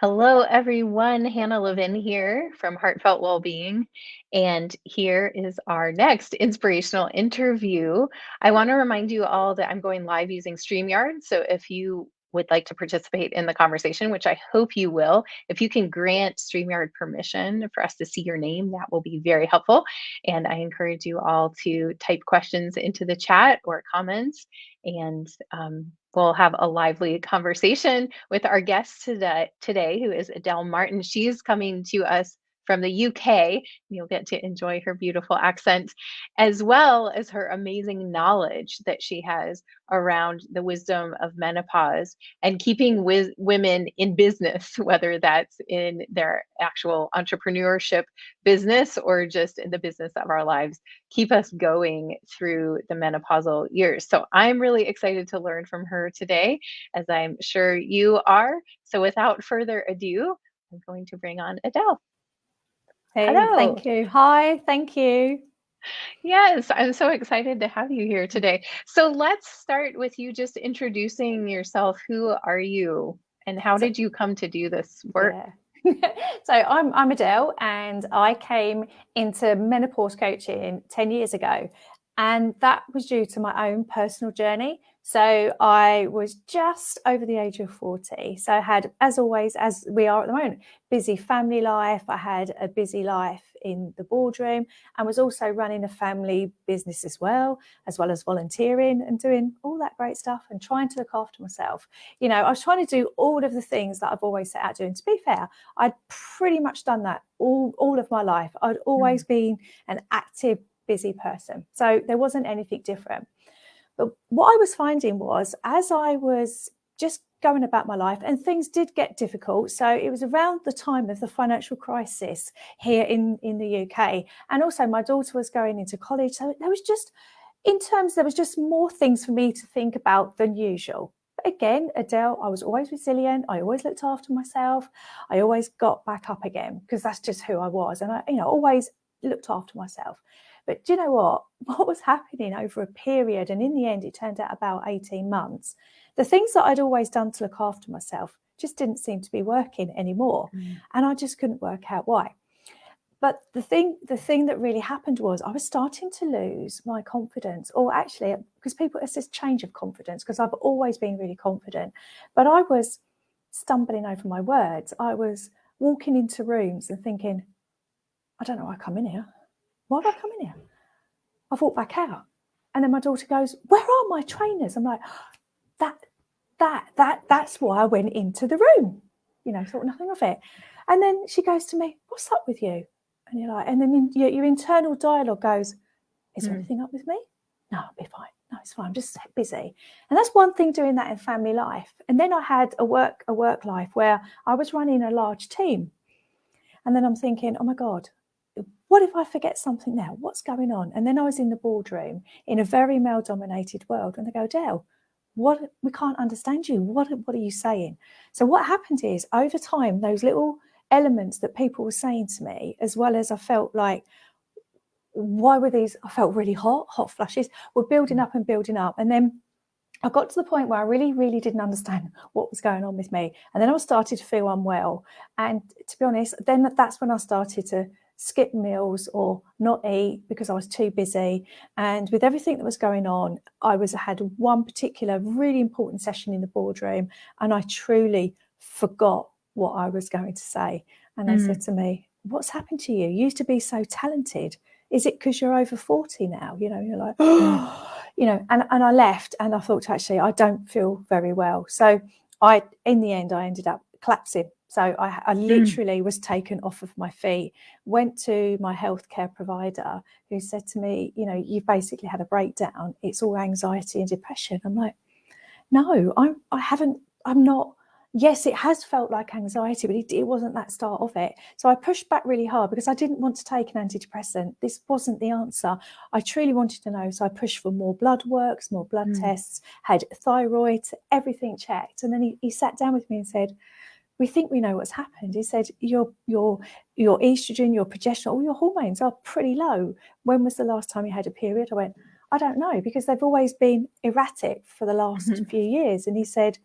Hello, everyone. Hannah Levin here from Heartfelt Wellbeing. And here is our next inspirational interview. I want to remind you all that I'm going live using StreamYard. So if you would like to participate in the conversation, which I hope you will, if you can grant StreamYard permission for us to see your name, that will be very helpful. And I encourage you all to type questions into the chat or comments, and we'll have a lively conversation with our guest today, who is Adelle Martin. She's coming to us from the UK. You'll get to enjoy her beautiful accent, as well as her amazing knowledge that she has around the wisdom of menopause and keeping women in business, whether that's in their actual entrepreneurship business or just in the business of our lives, keep us going through the menopausal years. So I'm really excited to learn from her today, as I'm sure you are. So without further ado, I'm going to bring on Adelle. Hey, Hello. thank you. Hi, thank you. Yes, I'm so excited to have you here today. So let's start with you just introducing yourself. Who are you and how So, did you come to do this work? yeah. So I'm Adele, and I came into menopause coaching 10 years ago. And that was due to my own personal journey. So I was just over the age of 40. So I had, as always, as we are at the moment, busy family life. I had a busy life in the boardroom and was also running a family business as well as volunteering and doing all that great stuff and trying to look after myself. I was trying to do all of the things that I've always set out doing. To be fair, I'd pretty much done that all of my life. I'd always been an active, busy person. So there wasn't anything different. But what I was finding was, as I was just going about my life, and things did get difficult. So it was around the time of the financial crisis here in the UK. And also my daughter was going into college. So there was just more things for me to think about than usual. But again, Adele, I was always resilient. I always looked after myself. I always got back up again because that's just who I was. And I, always looked after myself. But do you know what? What was happening over a period, and in the end, it turned out about 18 months, the things that I'd always done to look after myself just didn't seem to be working anymore. And I just couldn't work out why. But the thing that really happened was I was starting to lose my confidence, or actually, because it's this change of confidence, because I've always been really confident, but I was stumbling over my words. I was walking into rooms and thinking, I don't know why I come in here. Why have I come in here? I've walked back out. And then my daughter goes, where are my trainers? I'm like, that's why I went into the room. Thought nothing of it. And then she goes to me, what's up with you? And you're like, and then your internal dialogue goes, is there anything up with me? No, I'll be fine. No, it's fine. I'm just busy. And that's one thing, doing that in family life. And then I had a work life where I was running a large team. And then I'm thinking, oh my God, what if I forget something now? What's going on? And then I was in the boardroom in a very male-dominated world, and they go, Adele, we can't understand you. What are you saying? So what happened is, over time, those little elements that people were saying to me, as well as I felt like, I felt really hot flushes, were building up and building up. And then I got to the point where I really, really didn't understand what was going on with me. And then I started to feel unwell. And to be honest, then that's when I started to skip meals or not eat because I was too busy. And with everything that was going on, had one particular really important session in the boardroom, and I truly forgot what I was going to say. And they said to me, what's happened to you? You used to be so talented. Is it because you're over 40 now? You're like, oh, and I left, and I thought, actually, I don't feel very well. So in the end, I ended up collapsing. So I literally was taken off of my feet, went to my healthcare provider, who said to me, you've basically had a breakdown. It's all anxiety and depression. I'm like, no, I haven't, I'm not. Yes, it has felt like anxiety, but it wasn't that start of it. So I pushed back really hard because I didn't want to take an antidepressant. This wasn't the answer. I truly wanted to know. So I pushed for more blood works, more blood tests, had thyroid, everything checked. And then he sat down with me and said, we think we know what's happened. He said, your estrogen, your progesterone, all your hormones are pretty low. When was the last time you had a period? I went, I don't know, because they've always been erratic for the last few years. And he said,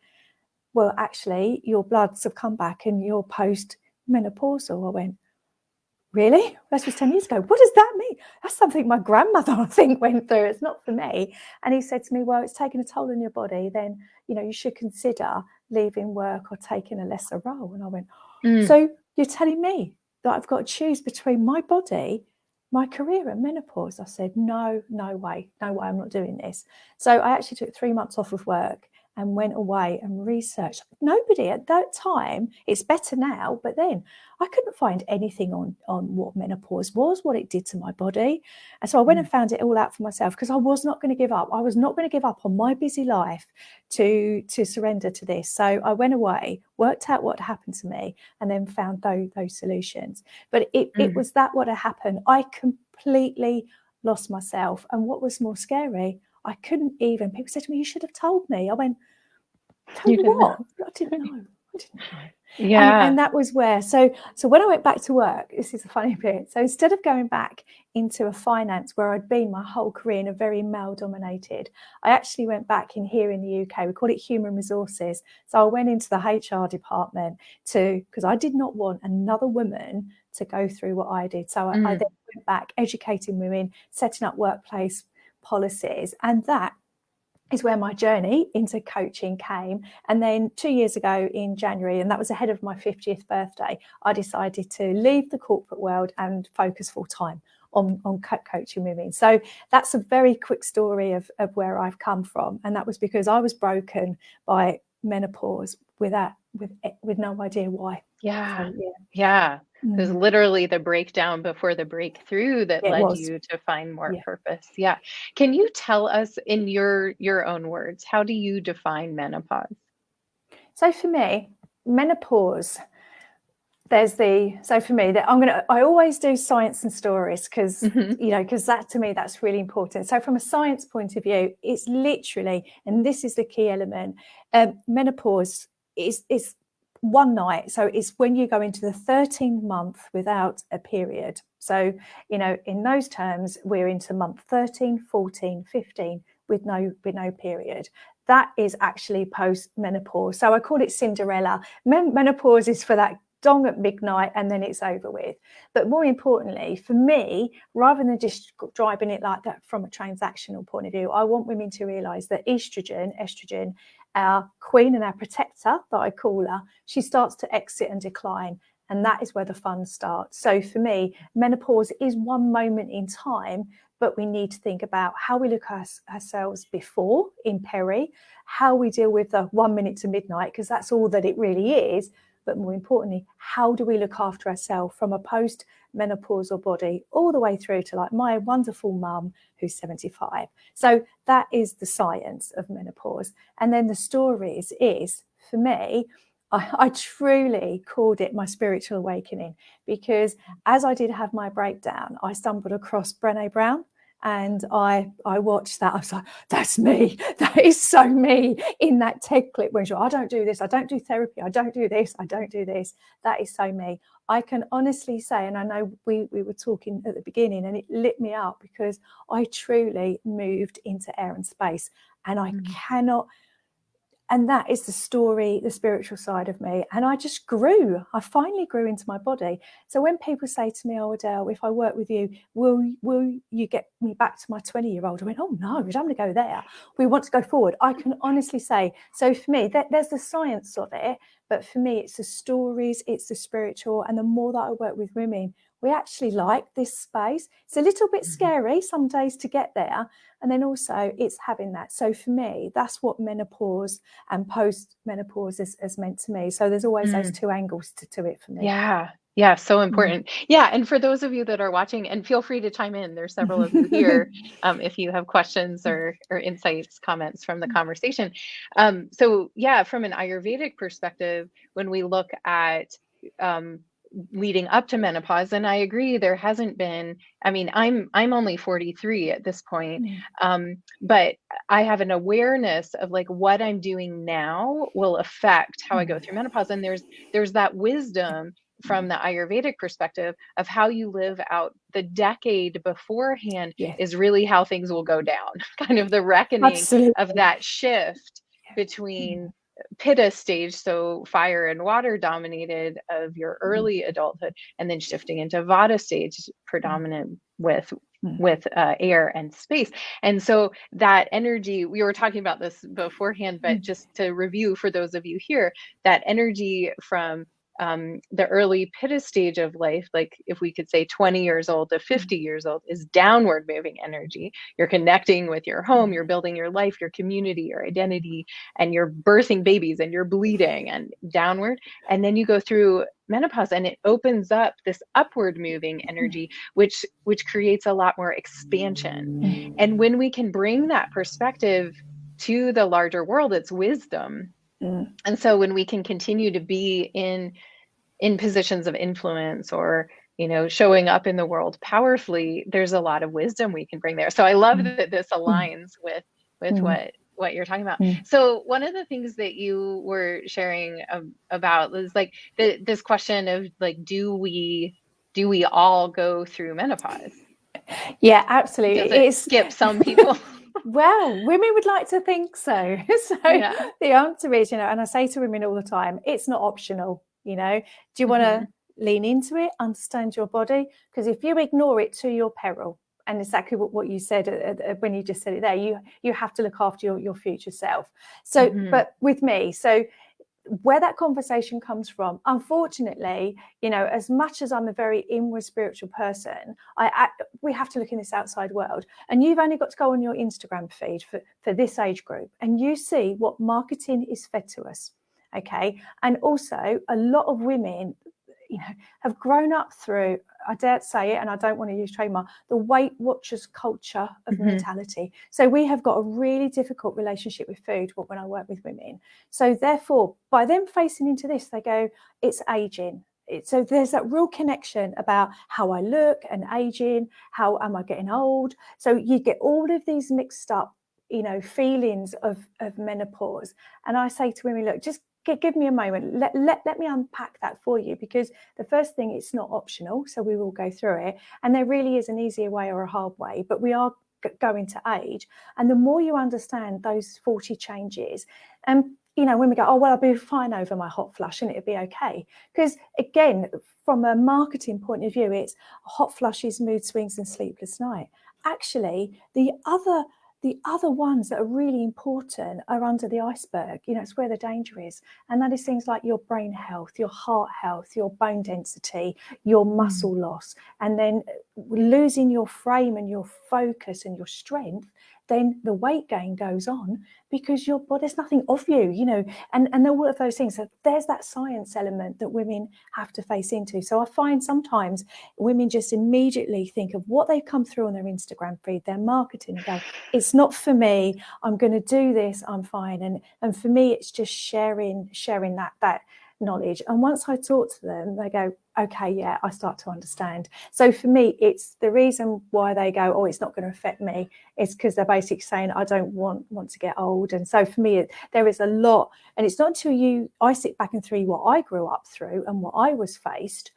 well, actually, your bloods have come back and you're post-menopausal. I went, really? That was 10 years ago. What does that mean? That's something my grandmother, I think, went through. It's not for me. And he said to me, well, it's taken a toll on your body. Then, you should consider leaving work or taking a lesser role. And I went, Mm. so you're telling me that I've got to choose between my body, my career and menopause? I said, no way, I'm not doing this. So I actually took 3 months off of work and went away and researched. Nobody at that time, it's better now, but then I couldn't find anything on what menopause was, what it did to my body. And so I went and found it all out for myself, because I was not going to give up. I was not going to give up on my busy life to surrender to this. So I went away, worked out what happened to me, and then found those solutions. But it was that what had happened. I completely lost myself. And what was more scary, I couldn't even, people said to me, you should have told me. I went, told You me didn't what? know. I didn't know. Yeah. And that was where, so when I went back to work, this is a funny bit. So instead of going back into a finance where I'd been my whole career in a very male dominated, I actually went back in here in the UK. We call it human resources. So I went into the HR department because I did not want another woman to go through what I did. So I then went back educating women, setting up workplace policies, and that is where my journey into coaching came. And then 2 years ago in January, and that was ahead of my 50th birthday, I decided to leave the corporate world and focus full time on coaching women. So that's a very quick story of where I've come from. And that was because I was broken by menopause with no idea why. Yeah. So, Yeah. It was literally the breakdown before the breakthrough that it led was. you to find more Yeah. purpose. Yeah. Can you tell us in your own words, how do you define menopause? So for me, menopause, so for me, that I always do science and stories, because that, to me, that's really important. So from a science point of view, it's literally, and this is the key element, menopause is one night. So it's when you go into the 13th month without a period. So, in those terms, we're into month 13, 14, 15 with no period. That is actually post-menopause. So I call it Cinderella. Menopause is for that dong at midnight and then it's over with. But more importantly, for me, rather than just driving it like that from a transactional point of view, I want women to realise that estrogen, our queen and our protector, that I call her, she starts to exit and decline. And that is where the fun starts. So for me, menopause is one moment in time, but we need to think about how we look at ourselves before, in peri, how we deal with the 1 minute to midnight, because that's all that it really is. But more importantly, how do we look after ourselves from a post-menopausal body all the way through to like my wonderful mum who's 75. So that is the science of menopause. And then the stories is, for me, I truly called it my spiritual awakening, because as I did have my breakdown, I stumbled across Brené Brown. And I watched that. I was like, that's me. That is so me in that TED clip when she's, I don't do this. I don't do therapy. I don't do this. I don't do this. That is so me. I can honestly say, and I know we were talking at the beginning and it lit me up, because I truly moved into air and space, and I cannot. And that is the story, the spiritual side of me. And I just grew. I finally grew into my body. So when people say to me, oh, Adelle, if I work with you, will you get me back to my 20-year-old? I went, oh, no, we don't want to go there. We want to go forward. I can honestly say, so for me, there's the science of it. But for me, it's the stories, it's the spiritual. And the more that I work with women, we actually like this space. It's a little bit scary some days to get there. And then also it's having that. So for me, that's what menopause and post-menopause has meant to me. So there's always those two angles to it for me. Yeah. Yeah, so important. Yeah, and for those of you that are watching, and feel free to chime in, there's several of you here, if you have questions or insights, comments from the conversation. So yeah, from an Ayurvedic perspective, when we look at leading up to menopause, and I agree, there hasn't been, I mean, I'm only 43 at this point, but I have an awareness of like what I'm doing now will affect how I go through menopause. And there's that wisdom from the Ayurvedic perspective of how you live out the decade beforehand is really how things will go down. Kind of the reckoning Absolutely. of that shift between pitta stage, so fire and water dominated, of your early adulthood, and then shifting into vata stage, predominant with air and space. And so that energy, we were talking about this beforehand, but just to review for those of you here, that energy from the early pitta stage of life, like if we could say 20 years old to 50 years old, is downward moving energy. You're connecting with your home, you're building your life, your community, your identity, and you're birthing babies and you're bleeding and downward. And then you go through menopause and it opens up this upward moving energy, which creates a lot more expansion. And when we can bring that perspective to the larger world, it's wisdom. And so when we can continue to be in positions of influence, or showing up in the world powerfully, there's a lot of wisdom we can bring there. So I love that this aligns with what you're talking about. So one of the things that you were sharing about was like this question of like, do we all go through menopause? Yeah, absolutely. Does it skip some people? Well, women would like to think so. So Yeah. the answer is, and I say to women all the time, it's not optional. Do you want to lean into it, understand your body? Because if you ignore it, to your peril. And exactly what you said when you just said it there, you have to look after your future self. So, but with me, so where that conversation comes from, unfortunately, as much as I'm a very inward spiritual person, we have to look in this outside world. And you've only got to go on your Instagram feed for this age group, and you see what marketing is fed to us. Okay. And also a lot of women, have grown up through, I dare say it, and I don't want to use trademark, the Weight Watchers culture of mentality. So we have got a really difficult relationship with food when I work with women. So therefore, by them facing into this, they go, it's aging. So there's that real connection about how I look and aging, how am I getting old? So you get all of these mixed up, feelings of menopause. And I say to women, look, just give me a moment. Let me unpack that for you, because the first thing, it's not optional. So we will go through it. And there really is an easier way or a hard way, but we are going to age. And the more you understand those 40 changes, and when we go, oh, well, I'll be fine over my hot flush and it'll be okay. Because again, from a marketing point of view, it's hot flushes, mood swings and sleepless night. Actually, the other ones that are really important are under the iceberg. It's where the danger is. And that is things like your brain health, your heart health, your bone density, your muscle loss, and then losing your frame and your focus and your strength. Then the weight gain goes on because your body, there's nothing of you, and all of those things. So there's that science element that women have to face into. So I find sometimes women just immediately think of what they've come through on their Instagram feed, their marketing, and go, it's not for me. I'm going to do this. I'm fine. And for me, it's just sharing that knowledge. And once I talk to them, they go, okay, yeah, I start to understand. So for me, it's the reason why they go, oh, it's not going to affect me. It's because they're basically saying, I don't want to get old. And so for me, there is a lot. And it's not until I sit back and through what I grew up through and what I was faced,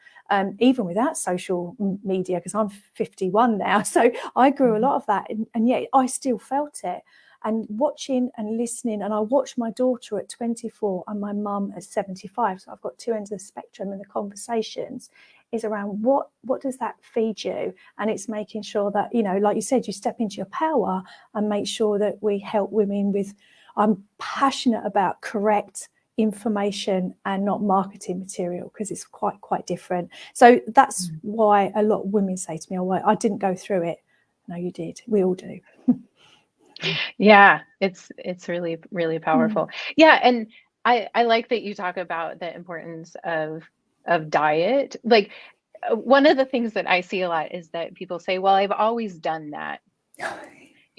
even without social media, because I'm 51 now. So I grew a lot of that. And yet I still felt it. And watching and listening, and I watched my daughter at 24 and my mum at 75. So I've got two ends of the spectrum, and the conversations is around what does that feed you? And it's making sure that, like you said, you step into your power and make sure that we help women with, I'm passionate about correct information and not marketing material, because it's quite different. So that's why a lot of women say to me, oh, I didn't go through it. No, you did. We all do. Yeah, it's really, really powerful. Yeah, and I like that you talk about the importance of diet. Like one of the things that I see a lot is that people say, well, I've always done that.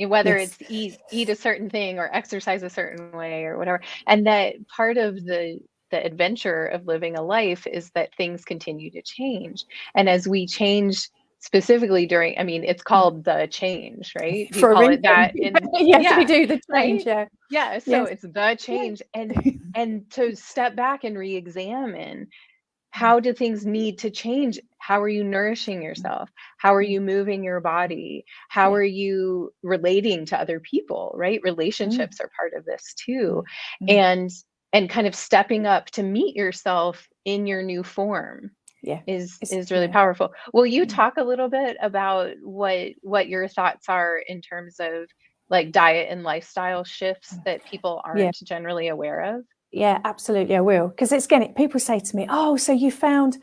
Whether Yes. it's eat a certain thing or exercise a certain way or whatever. And that part of the adventure of living a life is that things continue to change. And as we change, specifically during, it's called the change, right? You For a call it reason. that in, Yes, we yeah, do the change. right? Yeah. So Yes. it's the change, and to step back and re-examine, how do things need to change? How are you nourishing yourself? How are you moving your body? How are you relating to other people, right? Relationships are part of this too. And and kind of stepping up to meet yourself in your new form Yeah. is really powerful. Will you talk a little bit about what your thoughts are in terms of like diet and lifestyle shifts that people Yeah. aren't generally aware of? Yeah, absolutely, I will. Because it's again, people say to me, "Oh, so you found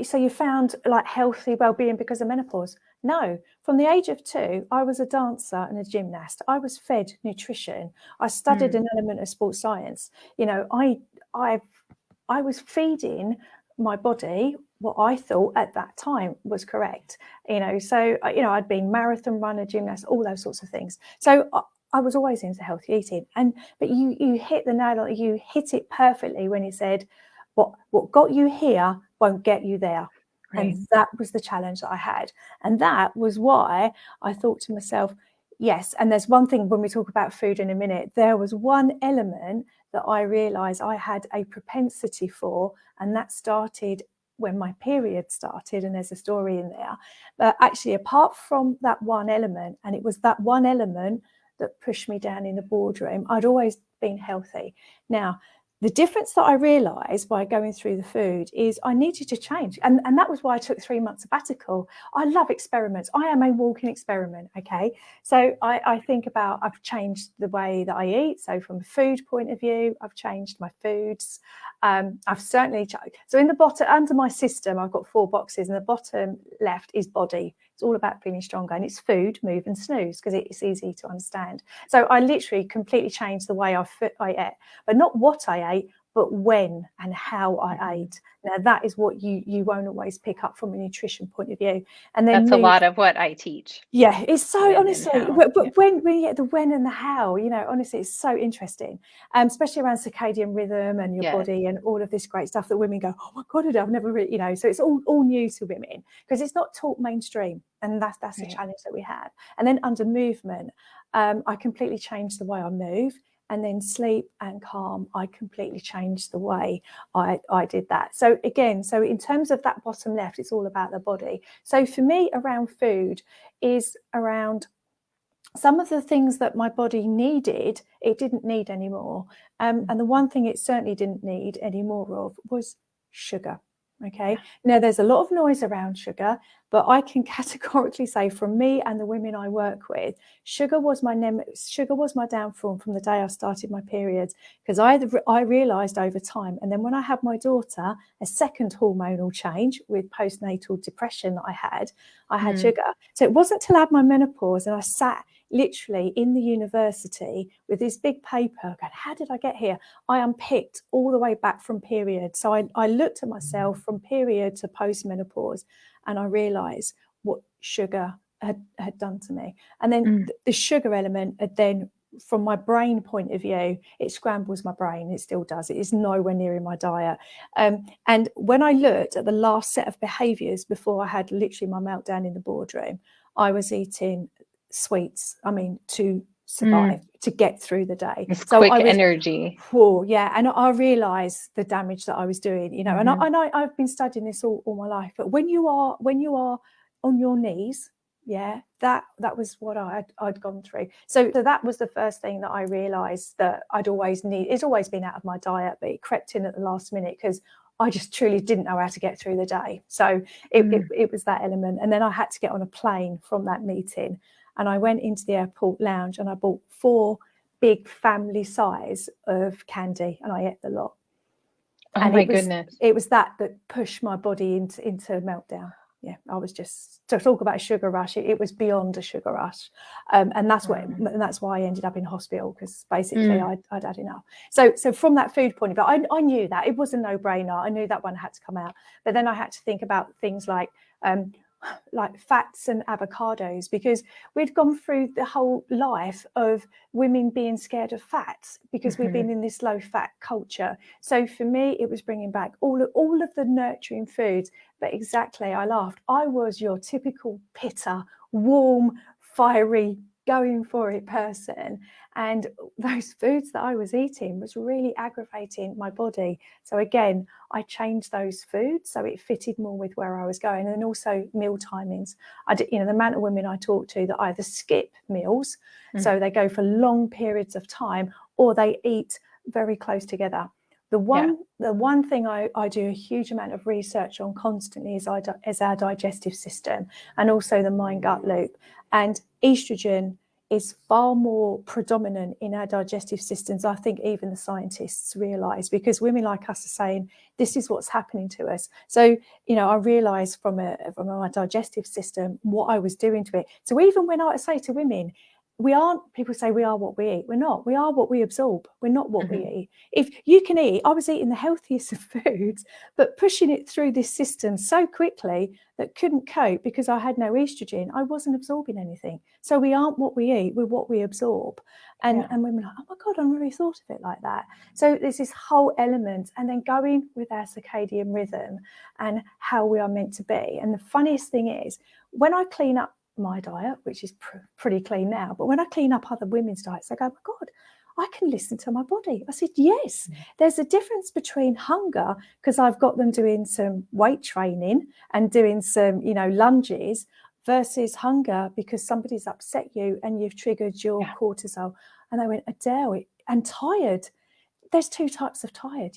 so you found like healthy well-being because of menopause?" No, from the age of 2, I was a dancer and a gymnast. I was fed nutrition. I studied Mm, an element of sports science. You know, I I was feeding my body what I thought at that time was correct. You know, so you know, I'd been marathon runner, gymnast, all those sorts of things. So I was always into healthy eating. And but you hit the nail on, you hit it perfectly when you said, what got you here won't get you there. right. And that was the challenge that I had. And that was why I thought to myself, yes. And there's one thing when we talk about food in a minute, there was one element that I realized I had a propensity for, and that started when my period started. And there's a story in there. But actually, apart from that one element, and it was that one element that pushed me down in the boardroom, I'd always been healthy. Now, the difference that I realized by going through the food is I needed to change. And that was why I took 3 months sabbatical. I love experiments. I am a walking experiment. Okay. So I think about, I've changed the way that I eat. So from a food point of view, I've changed my foods. I've certainly, so in the bottom, under my system, I've got 4 boxes, and the bottom left is body. It's all about feeling stronger, and it's food, move and snooze, because it's easy to understand. So I literally completely changed the way I ate, but not what I ate, but when and how I ate. Now that is what you won't always pick up from a nutrition point of view. And then That's a move. lot of what I teach. Yeah, it's so When and honestly, how. Yeah. but when you get the when and the how, you know, honestly, it's so interesting, especially around circadian rhythm and your Yes. body and all of this great stuff that women go, oh my God, I've never really, you know, so it's all new to women because it's not taught mainstream, and that's the Right. challenge that we have. And then under movement, I completely changed the way I move. And then sleep and calm, I completely changed the way I did that. So again, so in terms of that bottom left, it's all about the body. So for me, around food is around some of the things that my body needed, it didn't need anymore. And the one thing it certainly didn't need any more of was sugar. Okay. Yeah. Now, there's a lot of noise around sugar, but I can categorically say from me and the women I work with, sugar was my downfall from the day I started my periods, because I realized over time. And then when I had my daughter, a second hormonal change with postnatal depression that I had Mm. sugar. So it wasn't till I had my menopause and I sat literally in the university with this big paper going, how did I get here? I unpicked all the way back from period. So I looked at myself from period to post-menopause, and I realized what sugar had done to me. And then Mm. the sugar element had then, from my brain point of view, it scrambles my brain. It still does. It is nowhere near in my diet. And when I looked at the last set of behaviours before I had literally my meltdown in the boardroom, I was eating sweets, to survive, Mm. to get through the day. It's So quick I was, energy. oh yeah, and I realized the damage that I was doing, you know. And Mm-hmm. I've been studying this all my life, but when you are on your knees, yeah, that was what I'd gone through. So that was the first thing that I realized that I'd always need. It's always been out of my diet, but it crept in at the last minute because I just truly didn't know how to get through the day. So it was that element. And then I had to get on a plane from that meeting, and I went into the airport lounge and I bought 4 big family size of candy, and I ate the lot. Oh And my goodness. it was that pushed my body into meltdown. Yeah, I was just, to talk about a sugar rush, it was beyond a sugar rush. And that's why I ended up in hospital, because basically Mm. I'd had enough. So from that food point of view, I knew that it was a no-brainer. I knew that one had to come out. But then I had to think about things like fats and avocados, because we'd gone through the whole life of women being scared of fats because we've been in this low fat culture. So for me, it was bringing back all of the nurturing foods. But exactly, I laughed. I was your typical pitter, warm, fiery, going for it person. And those foods that I was eating was really aggravating my body. So again, I changed those foods so it fitted more with where I was going. And also meal timings. The amount of women I talk to that either skip meals, so they go for long periods of time, or they eat very close together. The one thing I do a huge amount of research on constantly is our digestive system, and also the mind-gut loop. And estrogen is far more predominant in our digestive systems, I think even the scientists realise, because women like us are saying, this is what's happening to us. So, I realised from my digestive system what I was doing to it. So even when I say to women, people say we are what we eat. We're not. We are what we absorb. We're not what we eat. If you can eat, I was eating the healthiest of foods, but pushing it through this system so quickly that couldn't cope because I had no estrogen. I wasn't absorbing anything. So we aren't what we eat. We're what we absorb. And women are like, oh my God, I never really thought of it like that. So there's this whole element, and then going with our circadian rhythm and how we are meant to be. And the funniest thing is, when I clean up my diet, which is pretty clean now, but when I clean up other women's diets, I go, oh my God, I can listen to my body. I said, yes, there's a difference between hunger, because I've got them doing some weight training and doing some, lunges, versus hunger because somebody's upset you and you've triggered your cortisol. And they went, Adelle, and tired. There's two types of tired,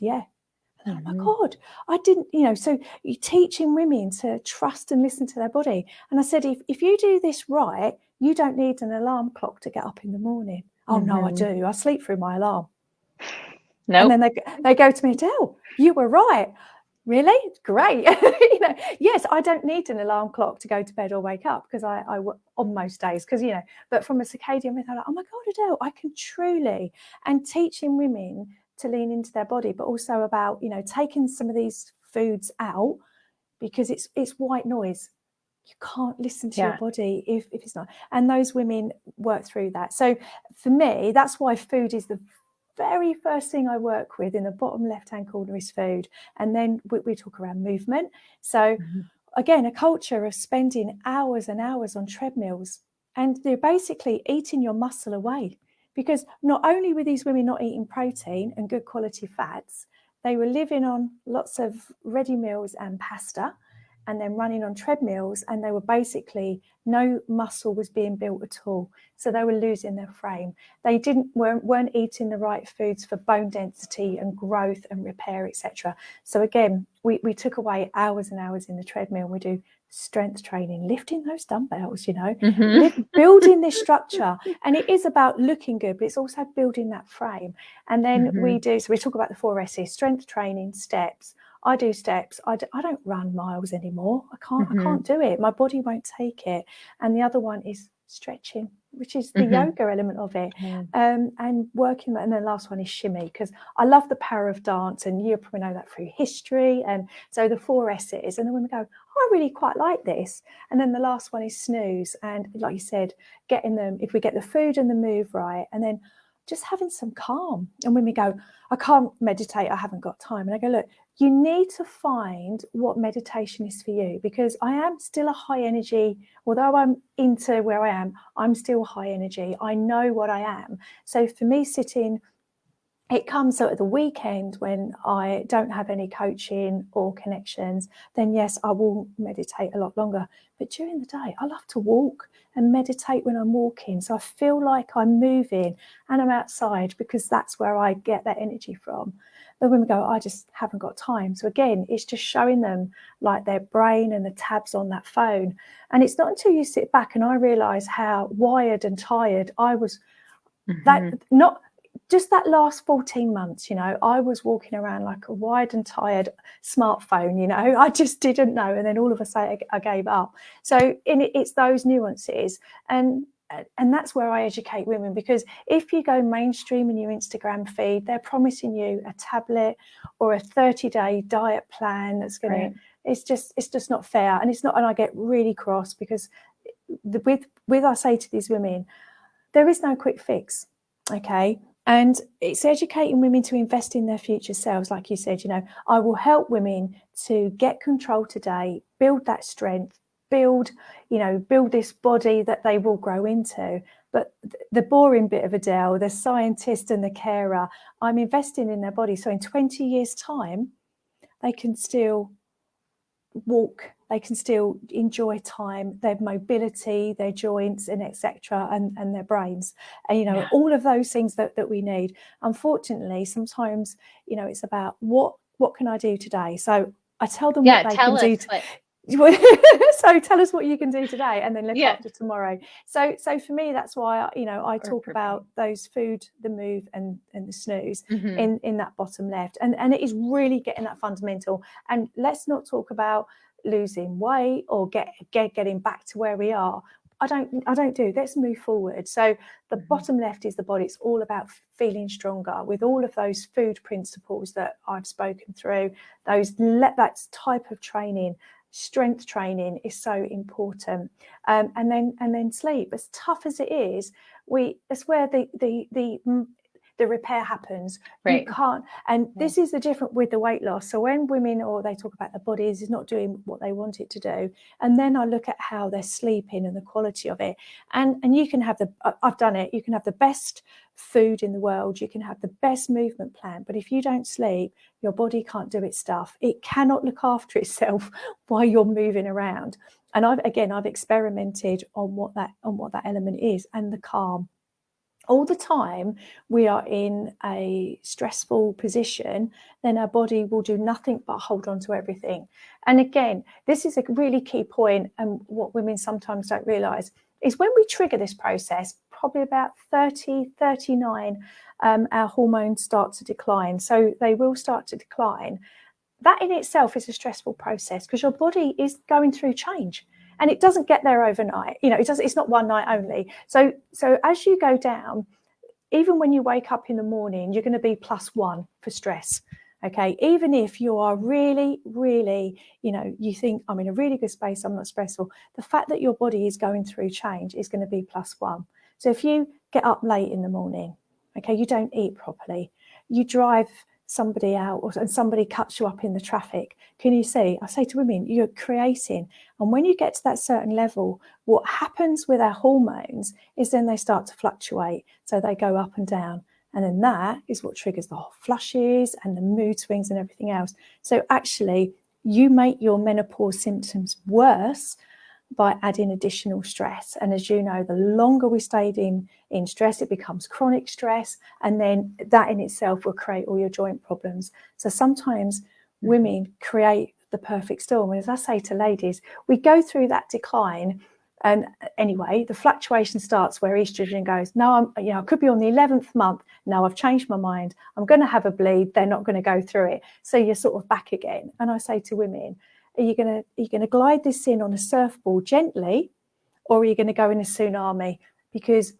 Oh my God, I didn't, so you're teaching women to trust and listen to their body. And I said, if you do this right, you don't need an alarm clock to get up in the morning. Oh, no, I do. I sleep through my alarm. Nope. And then they go to me, Adelle, you were right. Really? Great. Yes, I don't need an alarm clock to go to bed or wake up, because I on most days, because, but from a circadian rhythm, I'm like, oh my God, Adelle, I can truly, and teaching women to lean into their body, but also about, taking some of these foods out, because it's white noise. You can't listen to your body if it's not. And those women work through that. So for me, that's why food is the very first thing I work with. In the bottom left-hand corner is food. And then we talk around movement. So again, a culture of spending hours and hours on treadmills, and they're basically eating your muscle away. Because not only were these women not eating protein and good quality fats, they were living on lots of ready meals and pasta, and then running on treadmills, and they were basically, no muscle was being built at all. So they were losing their frame. They weren't eating the right foods for bone density and growth and repair, etc. So again, we took away hours and hours in the treadmill. We do strength training, lifting those dumbbells, building this structure. And it is about looking good, but it's also building that frame. And then we talk about the 4 S's: strength training, steps. I do steps. I don't run miles anymore. I can't do it. My body won't take it. And the other one is stretching, which is the yoga element of it, and working. And the last one is shimmy, because I love the power of dance, and you probably know that through history. And so the 4 S's, and then women go, oh, I really quite like this. And then the last one is snooze. And like you said, getting them, if we get the food and the move right, and then just having some calm. And when we go, I can't meditate, I haven't got time. And I go, look, you need to find what meditation is for you, because I am still a high energy. Although I'm into where I am, I'm still high energy. I know what I am. So for me, sitting, it comes at the weekend when I don't have any coaching or connections, then yes, I will meditate a lot longer. But during the day, I love to walk and meditate when I'm walking. So I feel like I'm moving and I'm outside, because that's where I get that energy from. But when we go, I just haven't got time. So again, it's just showing them like their brain and the tabs on that phone. And it's not until you sit back and I realise how wired and tired I was, that not just that last 14 months, I was walking around like a wired and tired smartphone, I just didn't know. And then all of a sudden I gave up. So it's those nuances. And that's where I educate women, because if you go mainstream in your Instagram feed, they're promising you a tablet or a 30-day diet plan that's going to, it's just not fair. And it's not, and I get really cross, because with I say to these women, there is no quick fix. Okay. And it's educating women to invest in their future selves. Like you said, I will help women to get control today, build that strength, build this body that they will grow into. But the boring bit of Adelle, the scientist and the carer, I'm investing in their body. So in 20 years' time, they can still walk they can still enjoy time, their mobility, their joints, and etc., and their brains, and all of those things that we need. Unfortunately, sometimes it's about what can I do today. So I tell them what they can do. So tell us what you can do today, and then look after tomorrow. So for me, that's why I talk about those food, the move, and the snooze in that bottom left, and it is really getting that fundamental. And let's not talk about losing weight or getting back to where we are. I don't do. Let's move forward. So the bottom left is the body. It's all about feeling stronger with all of those food principles that I've spoken through. That type of training. Strength training is so important, and then sleep. As tough as it is, that's where the repair happens. Right. You can't, and this is the difference with the weight loss. So when women, or they talk about their bodies is not doing what they want it to do, and then I look at how they're sleeping and the quality of it, and you can have I've done it, you can have the best food in the world, you can have the best movement plan, but if you don't sleep, your body can't do its stuff. It cannot look after itself while you're moving around. And I've experimented on what that element is, and the calm. All the time we are in a stressful position, then our body will do nothing but hold on to everything. And again, this is a really key point, and what women sometimes don't realize is when we trigger this process, probably about 30, 39, our hormones start to decline. So they will start to decline. That in itself is a stressful process, because your body is going through change. And it doesn't get there overnight. It's not one night only. So as you go down, even when you wake up in the morning, you're going to be +1 for stress. Okay, even if you are really, really, you think I'm in a really good space, I'm not stressful. The fact that your body is going through change is going to be +1. So if you get up late in the morning, okay, you don't eat properly, you drive somebody out, and somebody cuts you up in the traffic, can you see? I say to women, you're creating. And when you get to that certain level, what happens with our hormones is then they start to fluctuate. So they go up and down. And then that is what triggers the hot flushes and the mood swings and everything else. So actually, you make your menopause symptoms worse by adding additional stress. And as you know, the longer we stayed in stress, it becomes chronic stress. And then that in itself will create all your joint problems. So sometimes women create the perfect storm. And as I say to ladies, we go through that decline. And anyway, the fluctuation starts where estrogen goes, no, I could be on the 11th month. No, I've changed my mind. I'm going to have a bleed. They're not going to go through it. So you're sort of back again. And I say to women, are you going to glide this in on a surfboard gently, or are you going to go in a tsunami? Because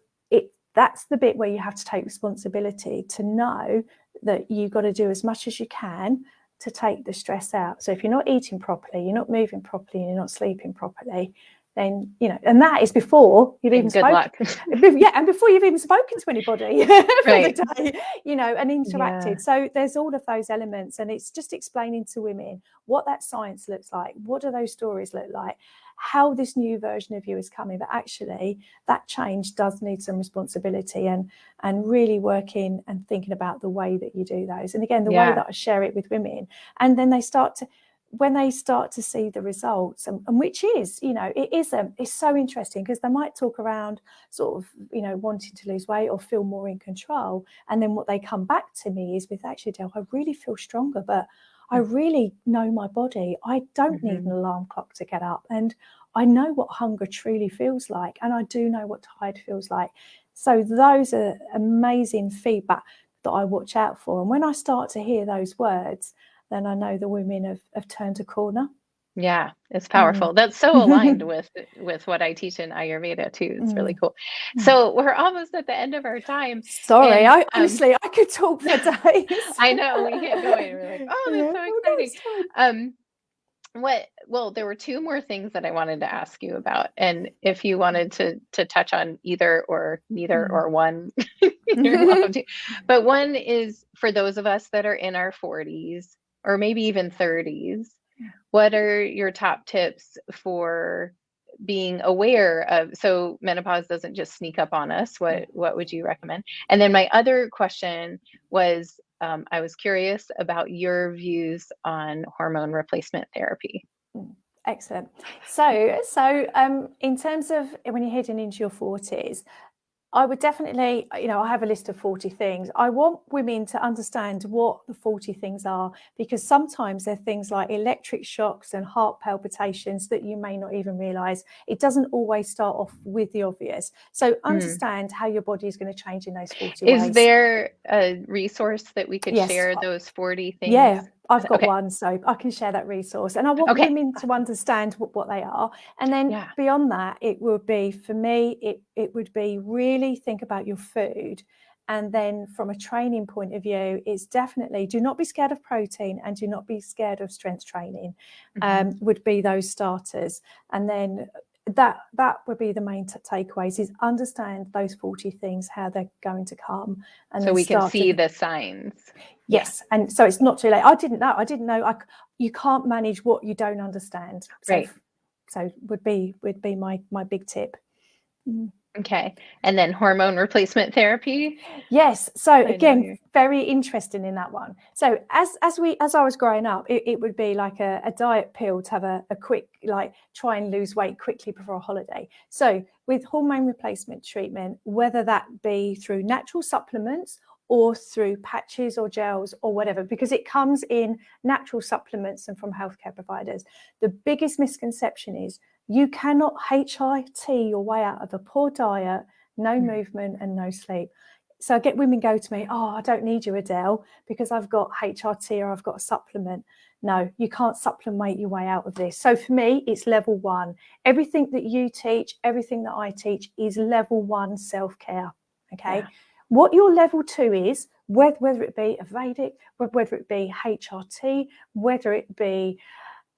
that's the bit where you have to take responsibility to know that you've got to do as much as you can to take the stress out. So if you're not eating properly, you're not moving properly, and you're not sleeping properly, then and that is before you've even spoken. And before you've even spoken to anybody for the day, and interacted. Yeah. So there's all of those elements, and it's just explaining to women what that science looks like, what do those stories look like, how this new version of you is coming. But actually, that change does need some responsibility, and really working and thinking about the way that you do those. And again, the way that I share it with women, and then when they start to see the results, and which is, it's so interesting, because they might talk around sort of, wanting to lose weight or feel more in control. And then what they come back to me is with, actually, Adelle, I really feel stronger, but I really know my body. I don't need an alarm clock to get up. And I know what hunger truly feels like. And I do know what tired feels like. So those are amazing feedback that I watch out for. And when I start to hear those words, then I know the women have turned a corner. Yeah, it's powerful. That's so aligned with what I teach in Ayurveda too. It's really cool. So we're almost at the end of our time. Sorry, and, honestly, I could talk for days. I know, we get going. We're like, oh, that's so exciting. Well, there were 2 more things that I wanted to ask you about. And if you wanted to touch on either or neither or one, you're welcome to. But one is for those of us that are in our 40s or maybe even 30s, what are your top tips for being aware of, so menopause doesn't just sneak up on us? What would you recommend? And then my other question was, I was curious about your views on hormone replacement therapy. Excellent. So in terms of when you're heading into your 40s, I would definitely, I have a list of 40 things. I want women to understand what the 40 things are, because sometimes they're things like electric shocks and heart palpitations that you may not even realize. It doesn't always start off with the obvious. So understand how your body is going to change in those 40 Is ways. there a resource that we could Yes. share those 40 things? Yeah, I've got Okay. one, so I can share that resource. And I want Okay. women to understand what they are. And then Yeah. beyond that, it would be, for me, it would be really think about your food. And then from a training point of view, it's definitely do not be scared of protein and do not be scared of strength training, would be those starters. And then that would be the main takeaways, is understand those 40 things, how they're going to come, and So then we can start see the signs. Yes. Yeah. And so it's not too late. I didn't know you can't manage what you don't understand. So Right. So would be my big tip. Okay. And then hormone replacement therapy. Yes. So again, very interesting in that one. So as I was growing up, it would be like a diet pill to have a quick, like, try and lose weight quickly before a holiday. So with hormone replacement treatment, whether that be through natural supplements or through patches or gels or whatever, because it comes in natural supplements and from healthcare providers, the biggest misconception is you cannot HIT your way out of a poor diet, no movement and no sleep. So I get women go to me, oh, I don't need you, Adelle, because I've got HRT or I've got a supplement. No, you can't supplement your way out of this. So for me, it's level one. Everything that you teach, everything that I teach is level one self-care. Okay. Yeah. What your level two is, whether it be a Vedic, whether it be HRT, whether it be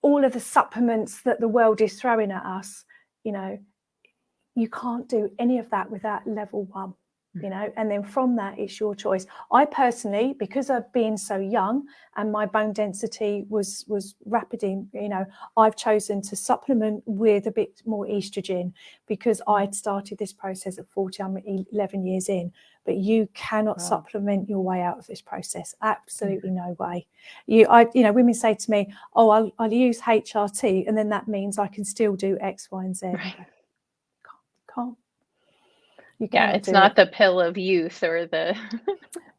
all of the supplements that the world is throwing at us, you can't do any of that without level one. And then from that, it's your choice. I personally, because of being so young and my bone density was rapid I've chosen to supplement with a bit more estrogen, because I'd started this process at 40. I'm 11 years in, but you cannot supplement your way out of this process. Absolutely no way. Women say to me, oh, I'll use HRT, and then that means I can still do X, Y, and Z. Right. Can't. Yeah, it's not the pill of youth or the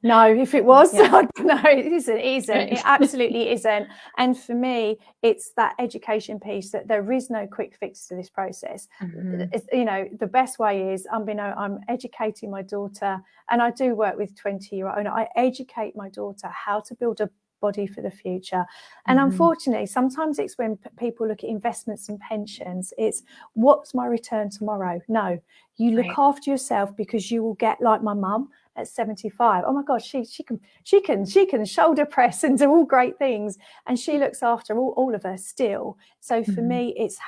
no, if it was, no, it isn't. Right. It absolutely isn't. And for me, it's that education piece, that there is no quick fix to this process. The best way is I'm educating my daughter, and I do work with 20-year-old. I educate my daughter how to build a body for the future. And unfortunately, sometimes it's when people look at investments and pensions, it's what's my return tomorrow? No, you look after yourself, because you will get like my mum at 75. Oh my gosh, she can shoulder press and do all great things, and she looks after all of us still. So for me, it's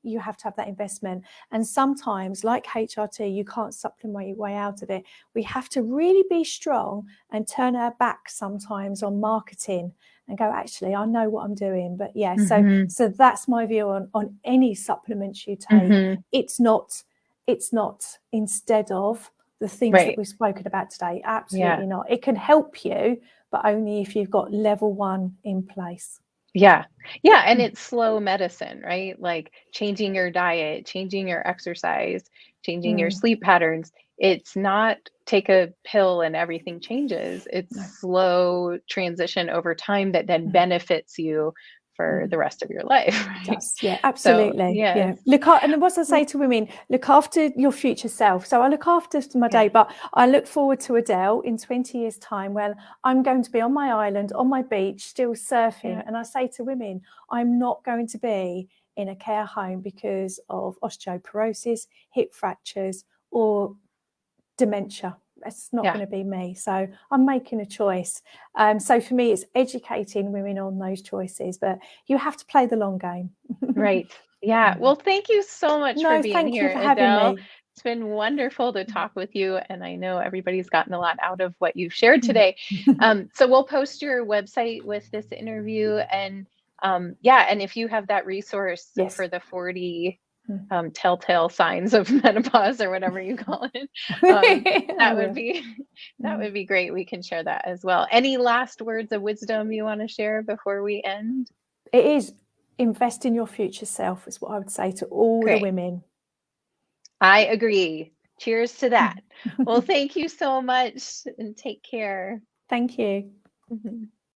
you have to have that investment. And sometimes, like HRT, you can't supplement your way out of it. We have to really be strong and turn our back sometimes on marketing and go, actually, I know what I'm doing. But yeah, so that's my view on any supplements you take. It's not instead of the things that we've spoken about today. Absolutely not. It can help you, but only if you've got level one in place. Yeah. And it's slow medicine, right? Like changing your diet, changing your exercise, changing your sleep patterns. It's not take a pill and everything changes. It's slow transition over time that then benefits you for the rest of your life. Right? Yeah, absolutely. So, yes. And what I say to women, look after your future self. So I look after my day, but I look forward to Adelle in 20 years' time, when I'm going to be on my island, on my beach, still surfing. And I say to women, I'm not going to be in a care home because of osteoporosis, hip fractures, or dementia. That's not going to be me. So I'm making a choice. So for me, it's educating women on those choices, but you have to play the long game. Right. Yeah. Well, thank you so much for being thank here, you for Adelle. having me. It's been wonderful to talk with you, and I know everybody's gotten a lot out of what you've shared today. So we'll post your website with this interview, and and if you have that resource for the 40 telltale signs of menopause, or whatever you call it, that would be great. We can share that as well. Any last words of wisdom you want to share before we end? It is invest in your future self is what I would say to all the Great. women. I agree. Cheers to that. Well, thank you so much and take care. Thank you. Mhm.